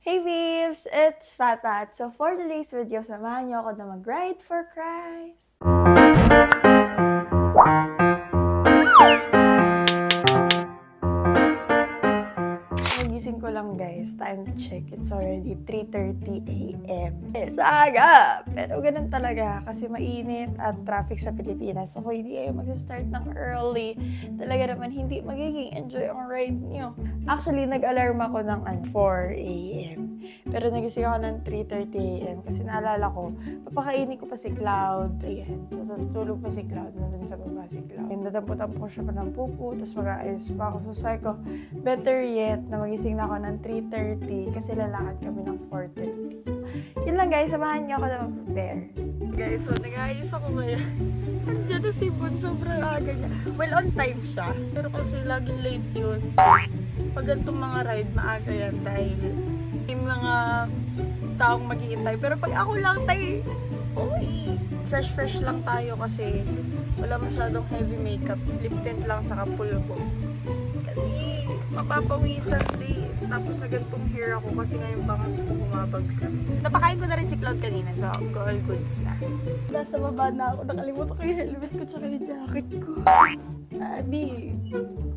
Hey Vives! It's Pat. So for today's video, samahan niyo ako na mag-ride for Christ! Nagising ko lang guys, time check, it's already 3:30 AM. Sa aga! Pero ganun talaga kasi mainit at traffic sa Pilipinas. So kung hindi kayo mag-start ng early, talaga naman hindi magiging enjoy ang ride niyo. Actually, nag-alarm ako ng 4 AM. Pero nagising ako ng 3:30 AM kasi naalala ko, papakainin ko pa si Cloud. Ayan, so tutulog pa si Cloud, nandun sa baba si Cloud. And nadampot-ampot siya pa ng pupo, tapos mag-aayos pa ako. So sabi ko, better yet na magising na ako ng 3:30 kasi lalakad kami ng 4:30. Yun lang guys, samahan niyo ako na mag-prepare. Guys, so nag-aayos ako ngayon. Andiyan na si Bon, sobrang aga niya. Well, on time siya. Pero kasi laging late yun. Pag ganitong mga ride, maaga yan dahil yung mga taong mag-iintay. Pero pag ako lang tayo, fresh lang tayo kasi wala masyadong heavy makeup. Lip tint lang sa kapulbo. Kasi mapapawisan din. Tapos na ganitong hair ako kasi ngayon bangas ko bumabagsak. Napakain ko na rin si Cloud kanina, so all goods na. Nasa baba na ako, nakalimutan ko yung helmet ko tsaka yung jacket ko. Abi,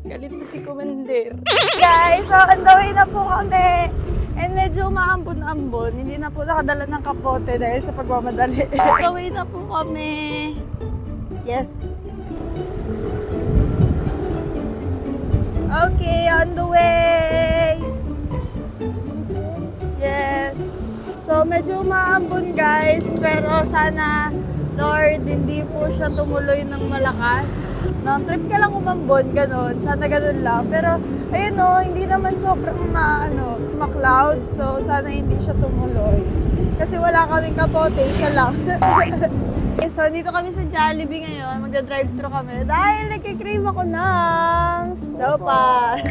galit na si Commander. Guys, so on the way na po kami. And medyo umaambon-ambon. Hindi na po nakadala ng kapote dahil sa pagmamadali. On the way na po kami. Yes. Okay, on the way! Yes. So, medyo umaambon guys, pero sana, Lord, hindi po siya tumuloy ng malakas. No, trip ka lang umambon, ganun. Sana ganun lang. Pero, ayun o, hindi naman sobrang ma-cloud. So, sana hindi siya tumuloy. Kasi wala kaming kapote, isa lang. So, dito kami sa Jollibee ngayon. Magda-drive-thru kami dahil nagkikrave ako ng sopas.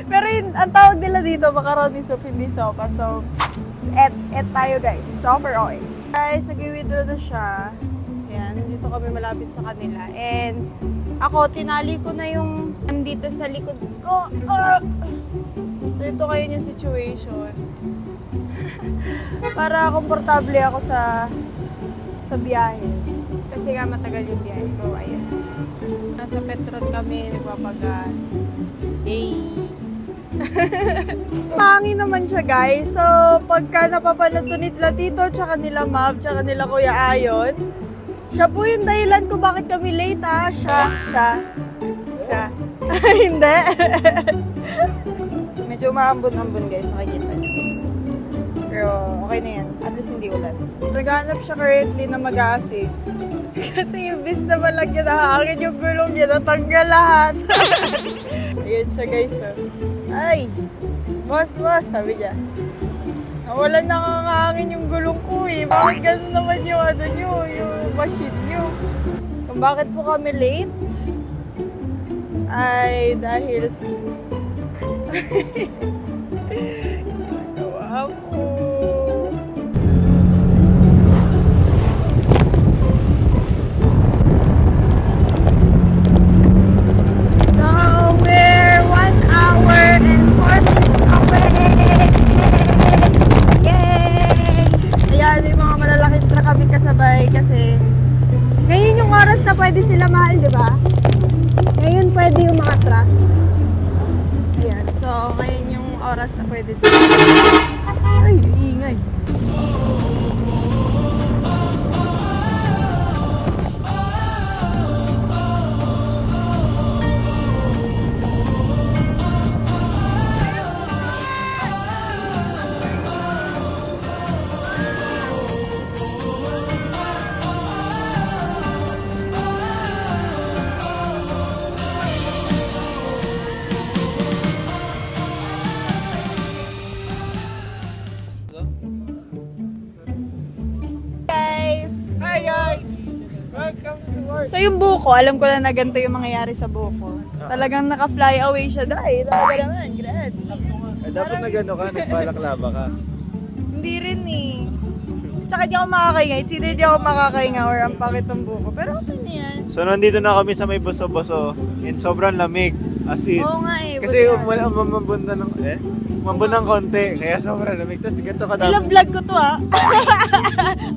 Pero yun, ang tawag nila dito, macaroni soup, hindi sopas. So, et tayo guys. Soft oil. Guys, nag-withdraw na siya. Yan, dito kami malapit sa kanila. And ako, tinali ko na yung nandito sa likod ko. So, ito kayo yung situation. Para komportable ako sa biyahe. Kasi nga matagal yung biyahe. So, ayan. Nasa Petron kami, nagpapagas. Hey! Mahangin naman siya, guys. So, pagka napapanood ko nila Tito, tsaka nila Mav, tsaka nila Kuya Ayon, siya po yung dahilan ko bakit kami late, ha? Siya. Hindi. So, medyo maambon-ambon, guys. Nakikita niyo. Pero okay na yan. At least hindi ulan. Naghanap siya currently na mag-assist. Kasi imbis na malagyan na hangin yung gulong niya, natanggal lahat. Ayan siya guys. Ay! Boss, sabi niya. Nawalan na hangin yung gulong ko eh. Bakit gano'n naman yung yung machine nyo? Kung bakit po kami late? Ay, dahil nagawa po. Pwede sila mahal, di ba? Ngayon pwede yung mga truck. Ayan. So, ngayon yung oras na pwede sila. Ay, ingay. So yung buko, alam ko na ganito yung mangyayari sa buko. Talagang naka-fly away siya dahil. Talaga naman, grabe. Dapat na gano'n ka, nagbalaklava ka. Hindi rin eh. Tsaka di ako makakahinga. It's either di ako makakahinga or ang pakit ng buko. Pero okay na yan. So nandito na kami sa may Boso-Boso. And sobrang lamig. As in. Oo nga eh. Kasi umabunda ng konti. Kaya sobrang lamig. Tapos ganito kadami. Ilang vlog ko to ah.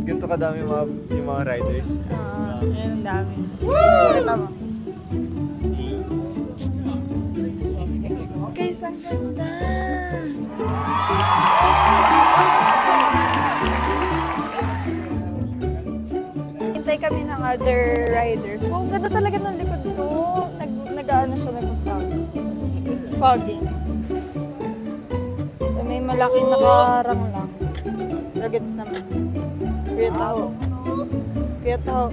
Ganito kadami yung mga riders. Ayan ang dami. Kita mo. Guys, ang ganda. Hintay kami ng other riders. Wow, ang ganda talaga ng likod ko. Nag-ano siya, nag-fog. It's fogging. So may malaking nakaharang lang. Pero gets naman. Kuya Taho. Kuya Taho.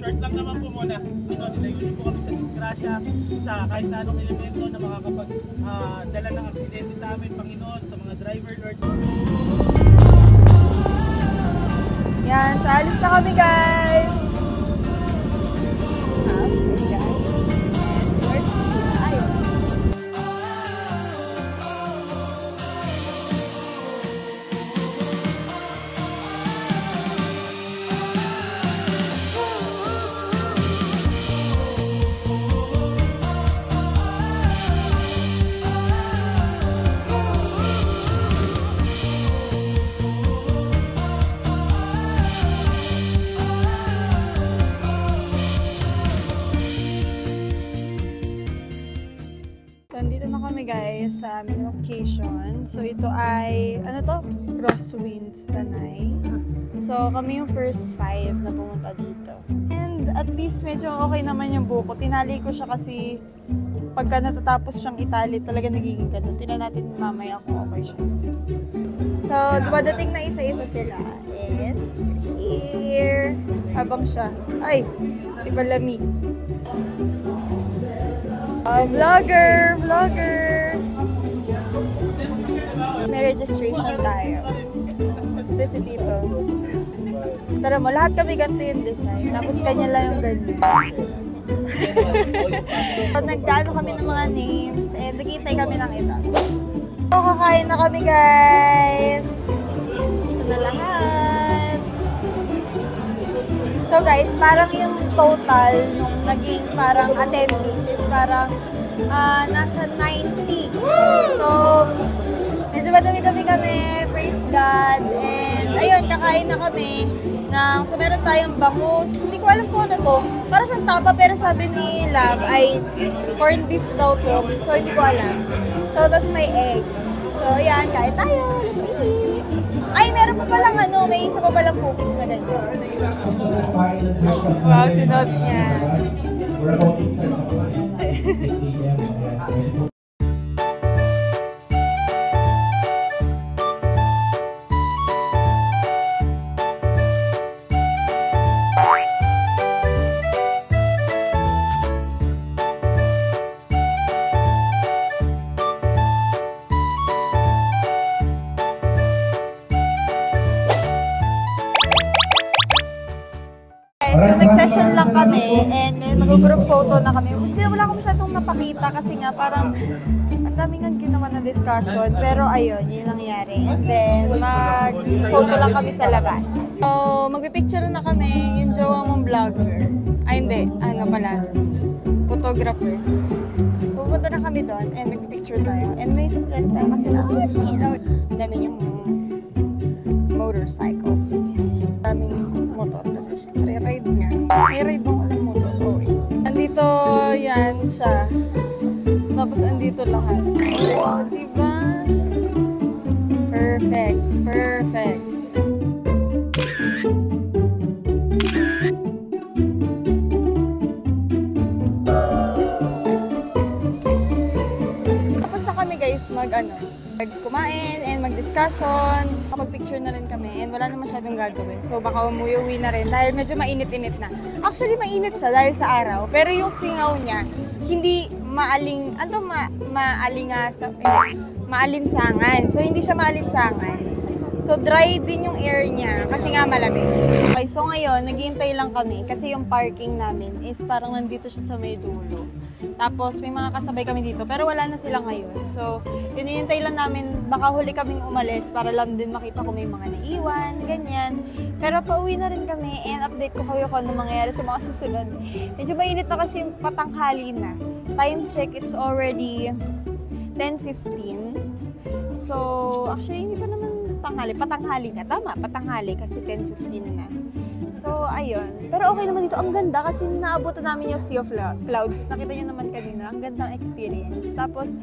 Short lang naman po muna. Nilayunin po kami sa disgrasya, sa kahit na anong elemento na makakapag-dala ng aksidente sa amin, Panginoon, sa mga driver, Lord. Yan, so alis na kami guys! Nandito na kami guys sa aming location. So ito ay, ano to? Crosswinds Tanay. So kami yung first 5 na pumunta dito. And at least medyo okay naman yung buko. Tinali ko siya kasi pagka natatapos siyang itali talaga nagiging ganun. Tingnan natin mamaya kung okay siya. So dumadating na isa-isa sila. And here, habang siya. Ay, si Balami. Vlogger! May registration tayo. Tapos si Tito. Tara mo, lahat kami ganito yung design. Tapos kanya lang yung ganyan. So, nagdano kami ng mga names and nag-iintay kami ng iba. So, kakain na kami guys! Ito na lahat! So guys, parang yung total nung naging parang attendees is parang nasa 90. So, medyo madami-dami kami, praise God. And ayun, kakain na kami. So meron tayong bangus. Hindi ko alam kung ano to. Para sa tapa, pero sabi ni Love ay corned beef daw to. So hindi ko alam. So, tapos may egg. So, ayan, kain tayo. Let's eat. Ay, meron pa palang ano, may isa pa palang cookies na ganyan. Wow, sinod niya. So, nag-session lang kami and mag-group photo na kami. Wala ko masyadong napakita kasi nga parang ang daming nga ginawa na discussion. Pero ayun, yun nangyari. And then, mag-photo lang kami sa labas. So, mag-picture na kami yung jowa mong vlogger. Ay, hindi. Ano pala? Photographer. So, pupunta na kami doon and mag-picture tayo. And may surprise tayo kasi ang dami yung motorcycles. Daming motor kasi syempre ride nga. May ride mo walang motor. Okay. Andito yan siya. Tapos andito lahat. Oh, diba? Perfect. Perfect. Tapos na kami guys kumain and mag-discussion. Kapag-picture na rin kami and wala na masyadong gagawin. So baka umuwi na rin dahil medyo mainit-init na. Actually mainit siya dahil sa araw. Pero yung singaw niya, hindi maalinsangan. So hindi siya maalinsangan. So dry din yung air niya kasi nga malamig. Okay, so ngayon naghihintay lang kami kasi yung parking namin is parang nandito siya sa may dulo. Tapos may mga kasabay kami dito, pero wala na sila ngayon. So, hinihintay lang namin, baka huli kaming umalis para lang din makita ko may mga naiwan, ganyan. Pero pauwi na rin kami and update ko kayo kung ano mangyayari sa mga susunod. Medyo mainit na kasi patanghali na. Time check, it's already 10:15. So, actually, hindi pa naman tanghali. Patanghali nga. Tama, patanghali kasi 10:15 na. So, ayun. Pero okay naman dito. Ang ganda kasi naabutan namin yung Sea of Clouds. Nakita nyo naman kanina. Ang gandang experience. Tapos,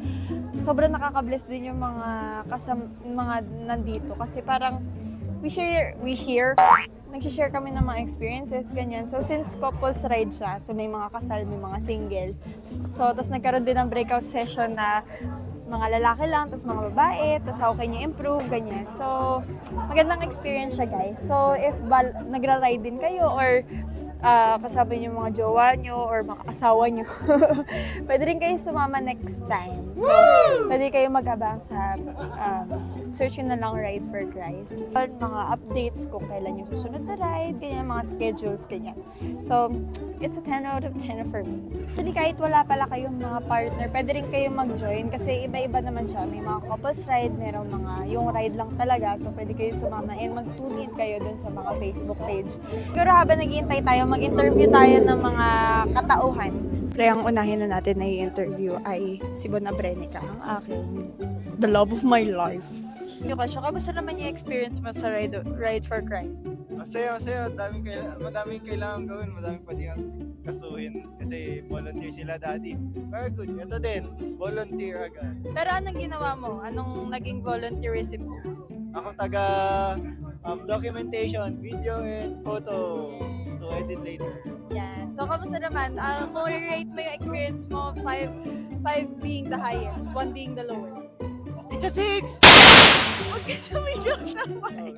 sobrang nakaka-bless din yung mga nandito. Kasi parang, nag-share kami ng mga experiences, ganyan. So, since couples ride siya, so may mga kasal, may mga single. So, tapos nagkaroon din ng breakout session na mga lalaki lang, tapos mga babae, tapos how can you improve, ganyan. So, magandang experience siya, guys. So, if nagra-ride din kayo or kasama niyo mga jowa nyo or mga asawa nyo, pwede rin kayo sumama next time. So, pwede kayo mag-abang sa search nyo na lang Ride for Christ. Mga updates kung kailan yung susunod na ride, ganyan, mga schedules, ganyan. So, it's a 10 out of 10 for me. Actually, kahit wala pala kayong mga partner, pwede rin kayo mag-join kasi iba-iba naman siya. May mga couples ride, merong mga yung ride lang talaga. So, pwede kayo sumama and mag-tune in kayo dun sa mga Facebook page. Siguro habang nag-iintay tayo, mag-interview tayo ng mga katauhan. Pero ang unahin na natin na i-interview ay si Bon Abrenica, ang aking the love of my life. Yung kasyo, kamusta naman yung experience mo sa Ride for Christ? Masaya. Madaming kailangan gawin. Madaming pwede kasuhin. Kasi volunteer sila daddy. Very good. Ito din. Volunteer agad. Pero anong ginawa mo? Anong naging volunteerism mo? Ako taga documentation, video and photo to edit later. Yan. So, kamusta naman? Kung rate mo yung experience mo, 5 being the highest, 1 being the lowest. It's a 6! Huwag ka sumigaw sa mic.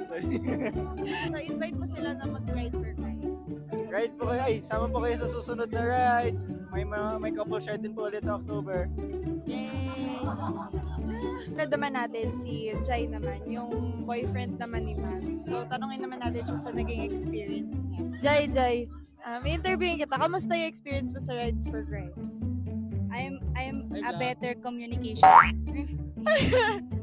So, invite mo sila na mag-ride for Christ. Ride po kayo. Ay, sama po kayo sa susunod na ride. May couple share din po ulit sa October. Yay! Naman natin si Jai naman, yung boyfriend naman ni Mav. So, tanongin naman natin siya sa naging experience niya. Jai, interviewin kita. Kamusta yung experience mo sa Ride for Christ? I'm a better communication.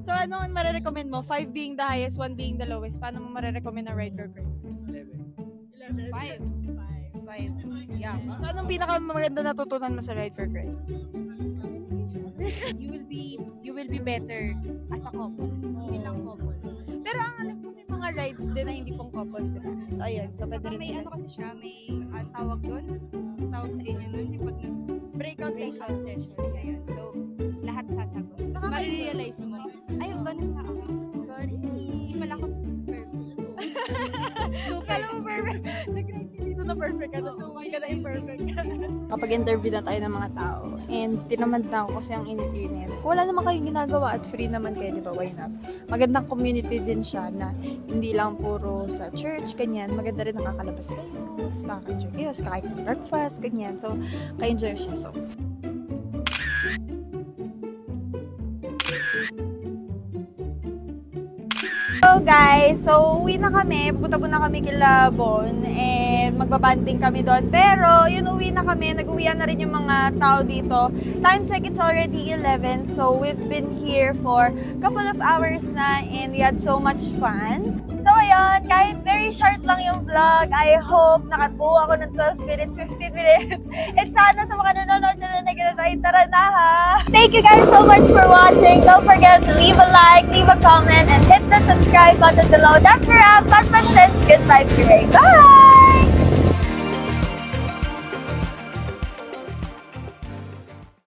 So, ano ang marirecommend mo? 5 being the highest, 1 being the lowest. Paano mo marirecommend ang Ride for Christ? 5. Yeah. So, anong pinakamaganda natutunan mo sa Ride for Christ? You will be better as a couple. Hindi lang couple. Pero ang alam ko may mga rides din na hindi pong couples, diba? So, ayun. So, pwede rin May sila. ano kasi siya, may tawag doon. Tawag sa inyo nun, yung pag Breakout session. session. Ayun. So, lahat sasagot. Tapos Nakaka-enjoy. marirealize mo, ay, ganun na ako. Hindi pala ako perfect. Super. Kala mo perfect. Nag-ride ka dito na perfect ka, tapos uwi ka na imperfect. Kapag interview na tayo ng mga tao, and tinamad na ako kasi ang init-init. Kung wala naman kayong ginagawa at free naman kayo, di ba, why not? Magandang community din siya na hindi lang puro sa church, ganyan. Maganda rin nakakalabas kayo, tapos nakaka-enjoy kayo, tapos kakain ng breakfast, ganyan. So, ka-enjoy siya. So, so guys, so uwi na kami, pupunta muna kami kila Bon and magbabanding kami doon. Pero yun, uwi na kami, nag-uwian na rin yung mga tao dito. Time check, it's already 11, so we've been here for a couple of hours na and we had so much fun. So ayun, kahit very short lang yung vlog, I hope nakabuo ako ng 12 minutes, 15 minutes. And sana sa mga nanonood dyan na nag-ride, tara na ha! Thank you guys so much for watching. Don't forget to leave a like, leave a comment, and hit the subscribe button below. That's a wrap. Batman sends good vibes your way. Bye!